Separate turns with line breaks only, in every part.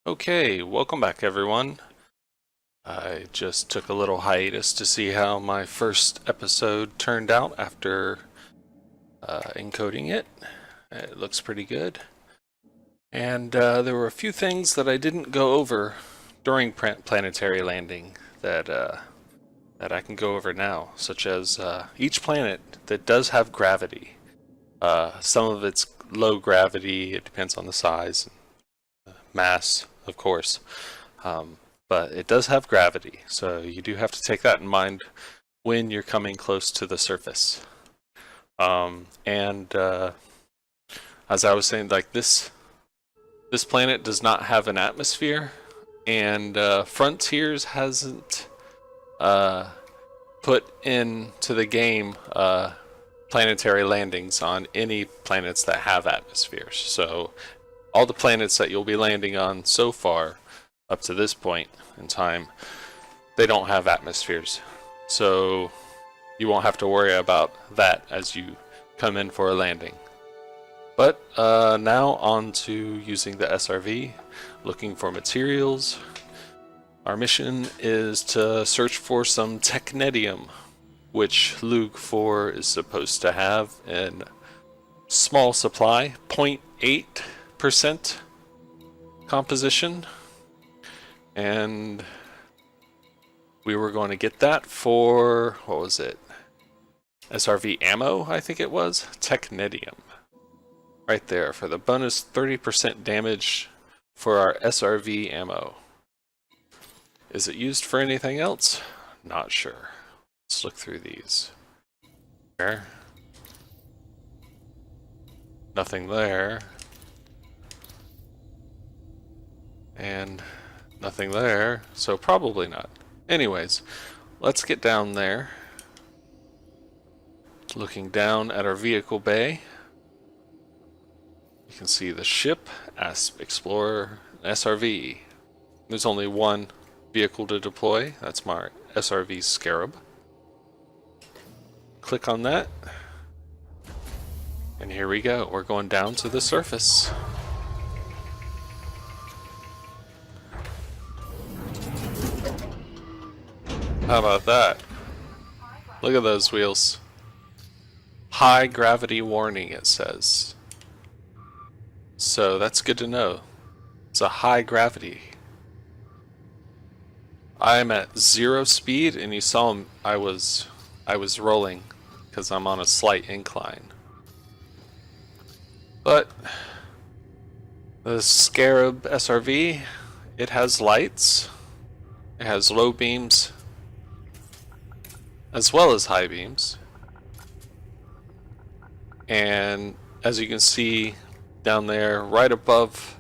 Okay, welcome back everyone. I just took a little hiatus to see how my first episode turned out after encoding it. It looks pretty good. And there were a few things that I didn't go over during Planetary landing that I can go over now, such as each planet that does have gravity. Some of it's low gravity, it depends on the size, mass, of course. But it does have gravity, so you do have to take that in mind when you're coming close to the surface. As I was saying, like this planet does not have an atmosphere, and Frontiers hasn't put into the game planetary landings on any planets that have atmospheres. So all the planets that you'll be landing on so far up to this point in time, they don't have atmospheres. So you won't have to worry about that as you come in for a landing. But now on to using the SRV, looking for materials. Our mission is to search for some technetium, which Lug 4 is supposed to have in small supply, 0.8% composition. And we were going to get that for, what was it? SRV ammo, I think it was? Technetium. Right there for the bonus 30% damage for our SRV ammo. Is it used for anything else? Not sure. Let's look through these. There. Nothing there. And nothing there, so probably not. Anyways, let's get down there. Looking down at our vehicle bay, you can see the ship, Explorer, SRV. There's only one vehicle to deploy. That's my SRV Scarab. Click on that, and here we go. We're going down to the surface. How about that? Look at those wheels. High gravity warning, it says. So that's good to know. It's a high gravity. I'm at 0 speed, and you saw I was rolling because I'm on a slight incline. But the Scarab SRV, it has lights. It has low beams as well as high beams. And as you can see down there, right above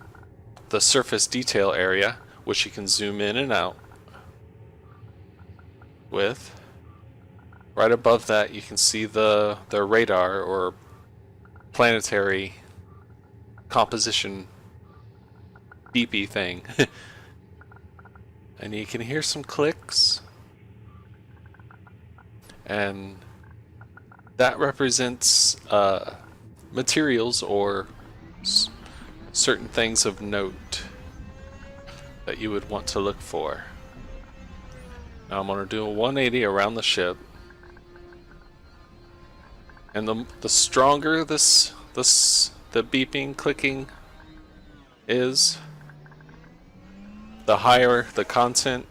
the surface detail area, which you can zoom in and out with, right above that you can see the radar or planetary composition beepy thing. And you can hear some clicks, and that represents materials or certain things of note that you would want to look for. Now I'm going to do a 180 around the ship, and the stronger the beeping clicking is, the higher the content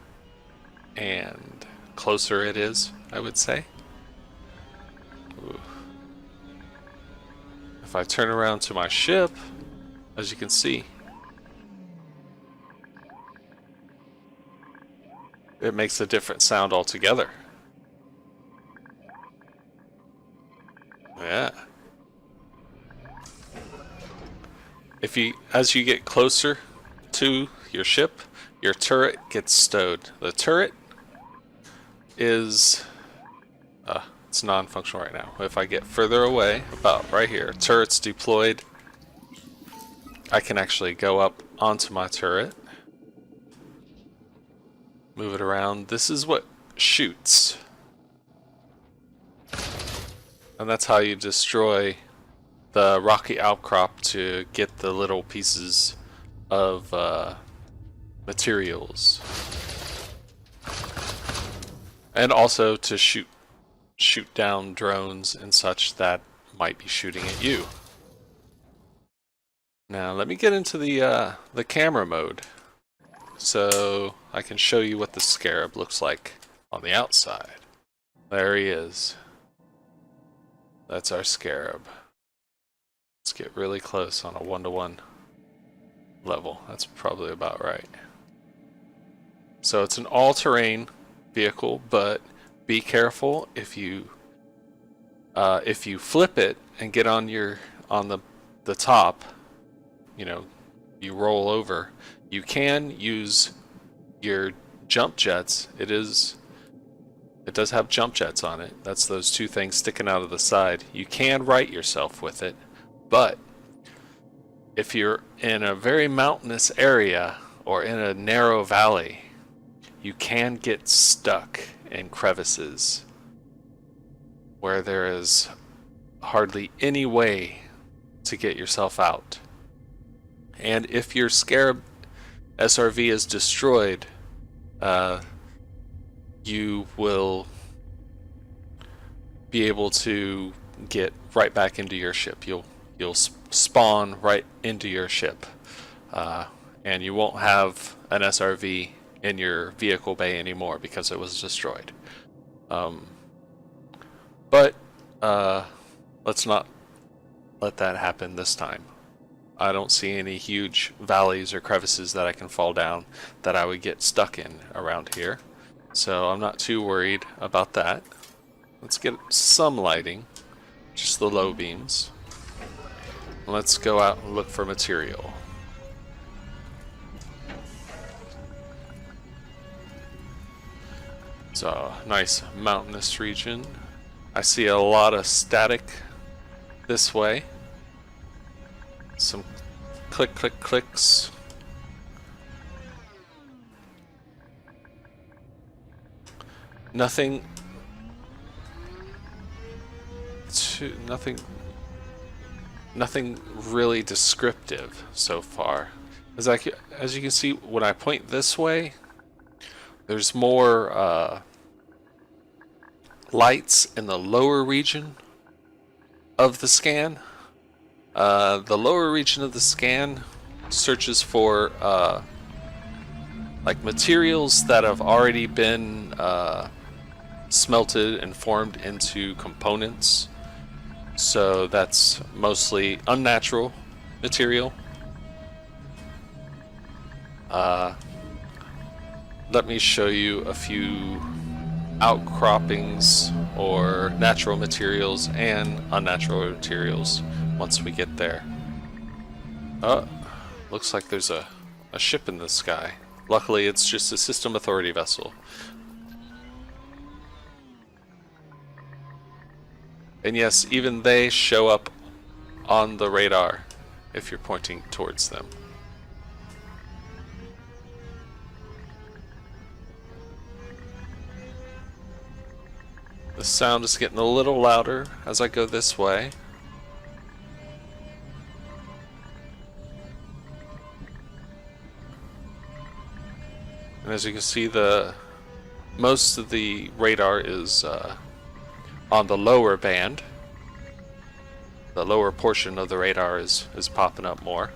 and closer it is, I would say. Ooh. If I turn around to my ship, as you can see, it makes a different sound altogether. Yeah. As you get closer to your ship, your turret gets stowed. The turret is it's non-functional right now. If I get further away, about right here, turret's deployed, I can actually go up onto my turret, move it around. This is what shoots, and that's how you destroy the rocky outcrop to get the little pieces of materials, and also to shoot down drones and such that might be shooting at you. Now let me get into the camera mode so I can show you what the Scarab looks like on the outside. There he is. That's our Scarab. Let's get really close on a 1-to-1 level. That's probably about right. So it's an all-terrain vehicle, but be careful if you flip it and get on the top, you know, you roll over. You can use your jump jets. It does have jump jets on it. That's those two things sticking out of the side. You can right yourself with it, but if you're in a very mountainous area or in a narrow valley, you can get stuck in crevices where there is hardly any way to get yourself out. And if your Scarab SRV is destroyed, you will be able to get right back into your ship. You'll spawn right into your ship, and you won't have an SRV in your vehicle bay anymore because it was destroyed. But let's not let that happen this time. I don't see any huge valleys or crevices that I can fall down that I would get stuck in around here. So I'm not too worried about that. Let's get some lighting, just the low beams. Let's go out and look for material. It's a nice mountainous region. I see a lot of static this way. Some click, click, clicks. Nothing really descriptive so far. As you can see, when I point this way, there's more lights in the lower region of the scan. The lower region of the scan searches for like materials that have already been smelted and formed into components. So that's mostly unnatural material. Let me show you a few outcroppings or natural materials and unnatural materials once we get there. Oh, looks like there's a ship in the sky. Luckily, it's just a System Authority vessel. And yes, even they show up on the radar if you're pointing towards them. The sound is getting a little louder as I go this way. And as you can see, most of the radar is on the lower band. The lower portion of the radar is popping up more.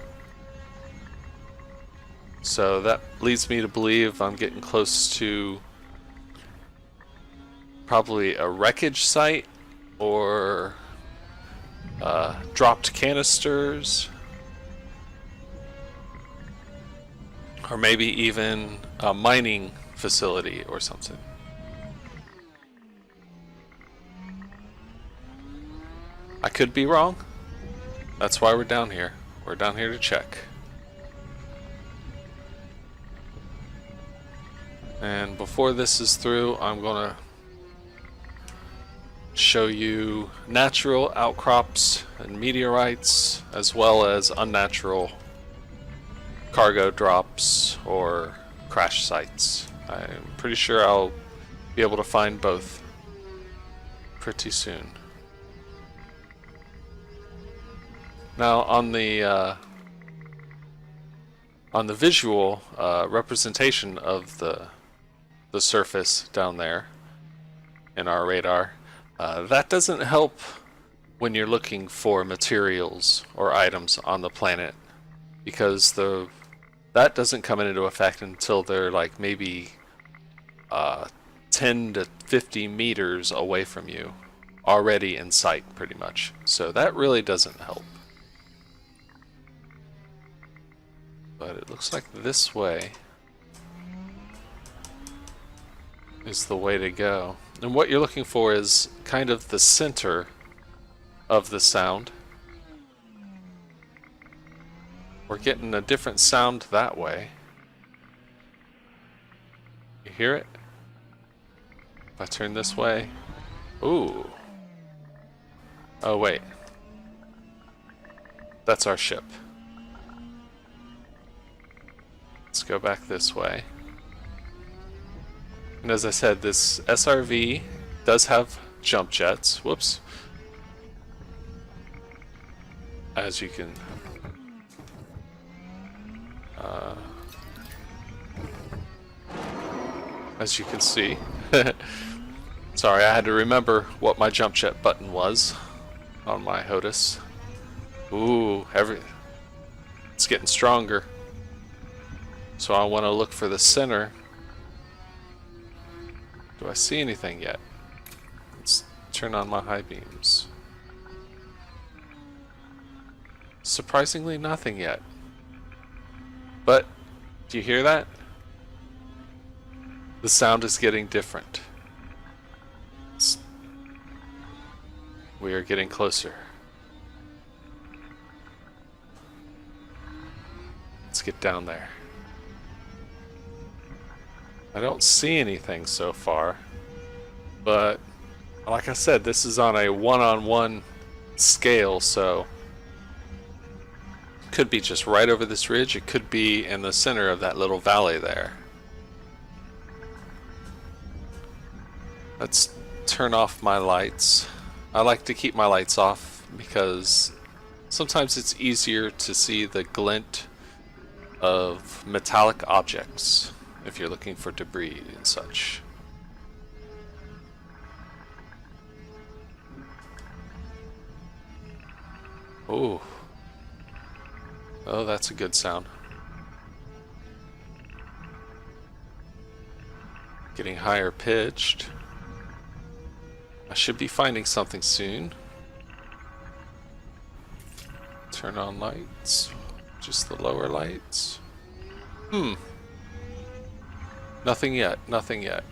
So that leads me to believe I'm getting close to probably a wreckage site or dropped canisters, or maybe even a mining facility or something. I could be wrong. That's why we're down here. We're down here to check. And before this is through, I'm gonna show you natural outcrops and meteorites, as well as unnatural cargo drops or crash sites. I'm pretty sure I'll be able to find both pretty soon. Now on the on the visual representation of the surface down there in our radar, that doesn't help when you're looking for materials or items on the planet, because that doesn't come into effect until they're like maybe 10 to 50 meters away from you, already in sight pretty much. So that really doesn't help. But it looks like this way is the way to go. And what you're looking for is kind of the center of the sound. We're getting a different sound that way. You hear it? If I turn this way. Ooh. Oh wait. That's our ship. Let's go back this way. And as I said, this SRV does have jump jets. Whoops. As you can see. Sorry, I had to remember what my jump jet button was on my HOTAS. Ooh, it's getting stronger. So I want to look for the center. Do I see anything yet? Let's turn on my high beams. Surprisingly, nothing yet. But, do you hear that? The sound is getting different. We are getting closer. Let's get down there. I don't see anything so far, but like I said, this is on a one-on-one scale, so it could be just right over this ridge. It could be in the center of that little valley there. Let's turn off my lights. I like to keep my lights off because sometimes it's easier to see the glint of metallic objects if you're looking for debris and such. Ooh. Oh, that's a good sound. Getting higher pitched. I should be finding something soon. Turn on lights. Just the lower lights. Nothing yet, nothing yet.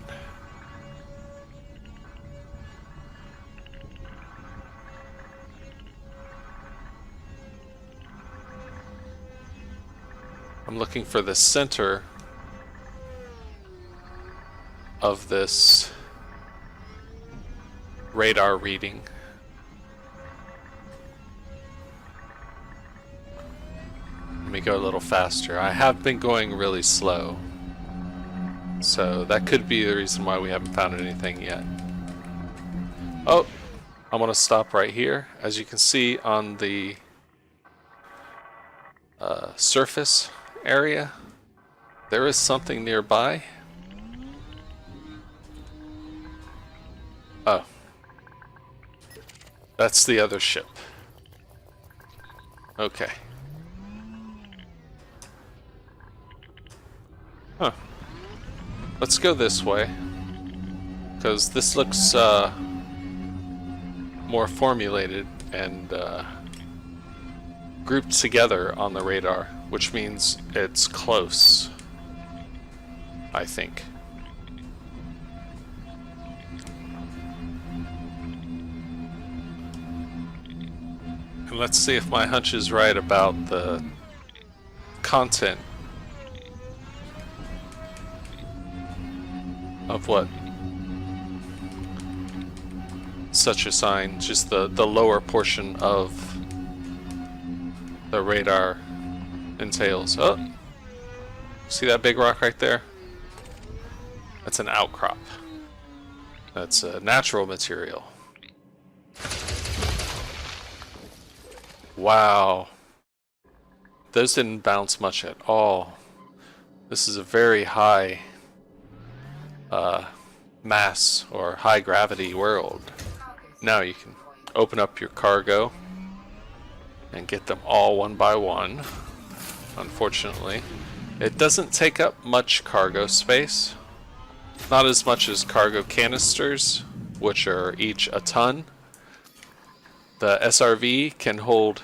I'm looking for the center of this radar reading. Let me go a little faster. I have been going really slow, so that could be the reason why we haven't found anything yet. Oh, I want to stop right here. As you can see on the surface area, there is something nearby. Oh, that's the other ship. Okay. Huh. Let's go this way, because this looks more formulated and grouped together on the radar, which means it's close, I think. And let's see if my hunch is right about the content of what such a sign, just the lower portion of the radar entails. Oh, see that big rock right there? That's an outcrop. That's a natural material. Wow. those didn't bounce much at all. This is a very high mass or high gravity world. Now you can open up your cargo and get them all one by one. Unfortunately, it doesn't take up much cargo space. Not as much as cargo canisters, which are each a ton. The SRV can hold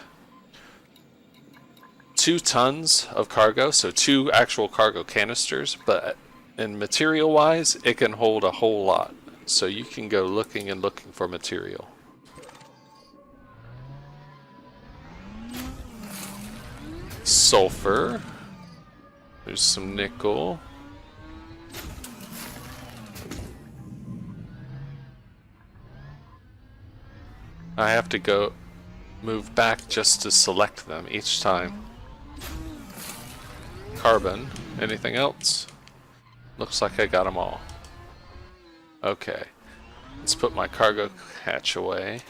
2 tons of cargo, so 2 actual cargo canisters, but in material wise, it can hold a whole lot. So you can go looking and looking for material. Sulfur. There's some nickel. I have to go move back just to select them each time. Carbon. Anything else? Looks like I got them all. Okay. Let's put my cargo hatch away.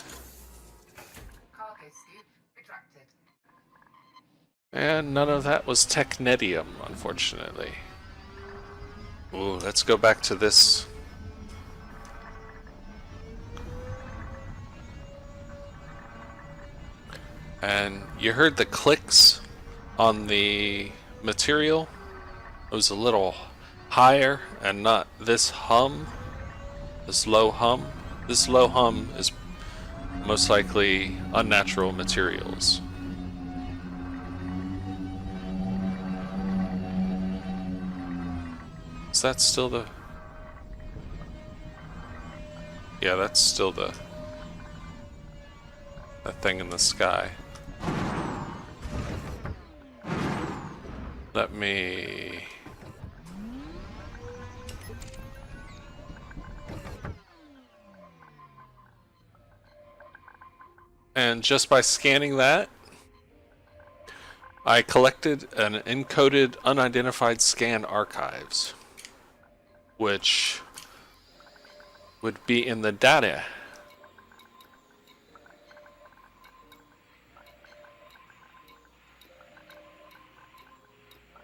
And none of that was technetium, unfortunately. Ooh, let's go back to this. And you heard the clicks on the material. It was a little higher and not this hum, this low hum. This low hum is most likely unnatural materials. Is that still the... Yeah, that's still the thing in the sky. Let me... And just by scanning that, I collected an encoded unidentified scan archives, which would be in the data.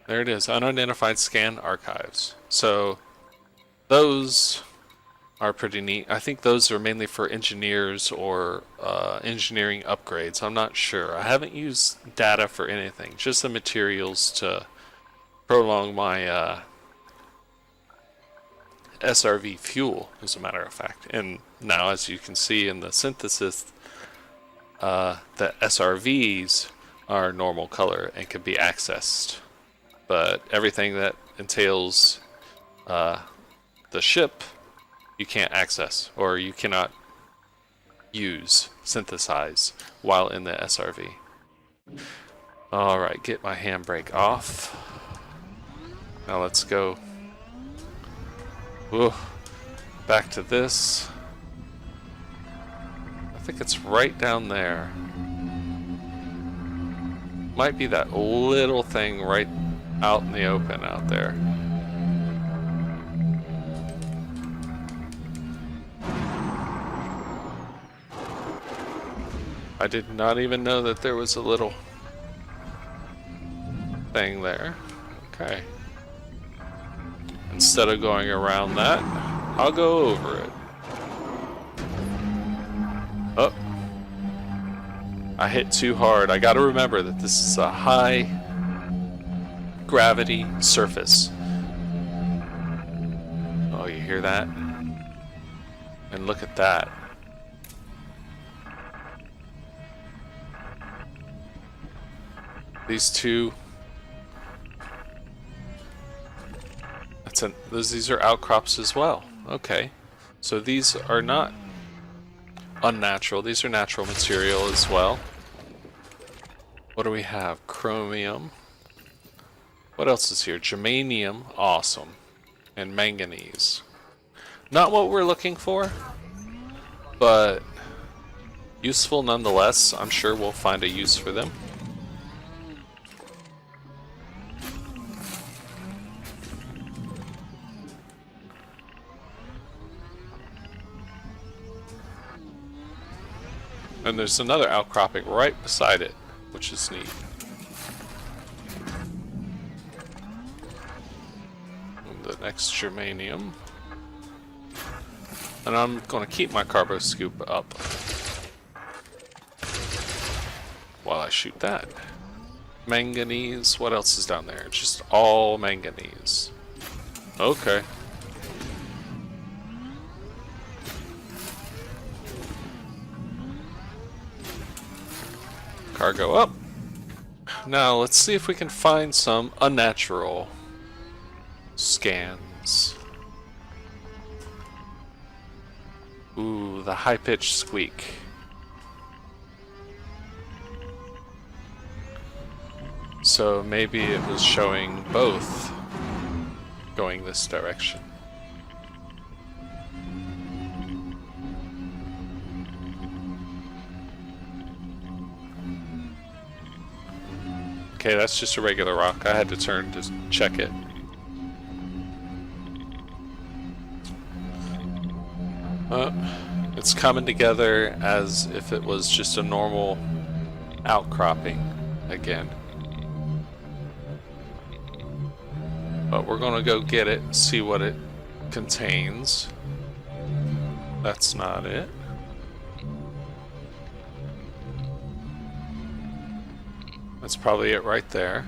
There it is, unidentified scan archives. So those are pretty neat. I think those are mainly for engineers or engineering upgrades. I'm not sure. I haven't used data for anything, just the materials to prolong my SRV fuel, as a matter of fact. And now, as you can see in the synthesis, the SRVs are normal color and can be accessed. But everything that entails the ship, you can't access, or you cannot use, synthesize, while in the SRV. Alright, get my handbrake off. Now let's go back to this. I think it's right down there. Might be that little thing right out in the open out there. I did not even know that there was a little thing there. Okay. Instead of going around that, I'll go over it. Oh. I hit too hard. I gotta remember that this is a high gravity surface. Oh, you hear that? And look at that. These two. These are outcrops as well. Okay. So these are not unnatural. These are natural material as well. What do we have? Chromium. What else is here? Germanium. Awesome. And manganese. Not what we're looking for, but useful nonetheless. I'm sure we'll find a use for them. And there's another outcropping right beside it, which is neat. the next germanium. And I'm going to keep my carbo scoop up while I shoot that. Manganese, what else is down there? Just all manganese. Okay. Cargo up. Now let's see if we can find some unnatural scans. Ooh, the high-pitched squeak. So maybe it was showing both going this direction. Okay, that's just a regular rock. I had to turn to check it. It's coming together as if it was just a normal outcropping again. But we're gonna go get it and see what it contains. That's not it. That's probably it right there.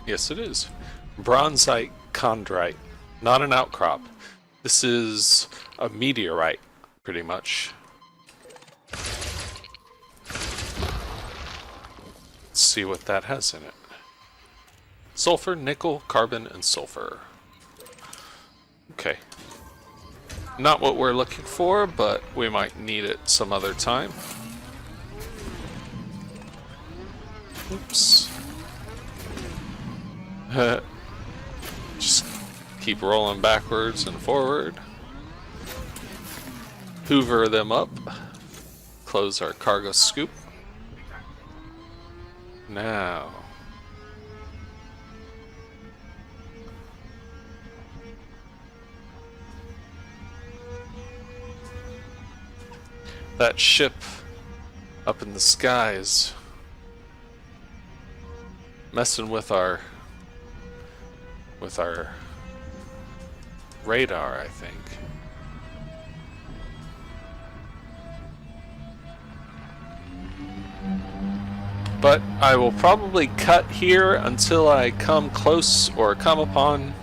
Yes, it is. Bronzite chondrite. Not an outcrop. This is a meteorite, pretty much. Let's see what that has in it. Sulfur, nickel, carbon, and sulfur. Okay. Not what we're looking for, but we might need it some other time. Oops. Just keep rolling backwards and forward. Hoover them up. Close our cargo scoop. Now. That ship up in the skies messing with our radar, I think. But I will probably cut here until I come close or come upon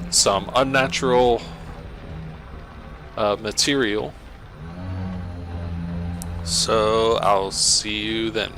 some unnatural material. So I'll see you then.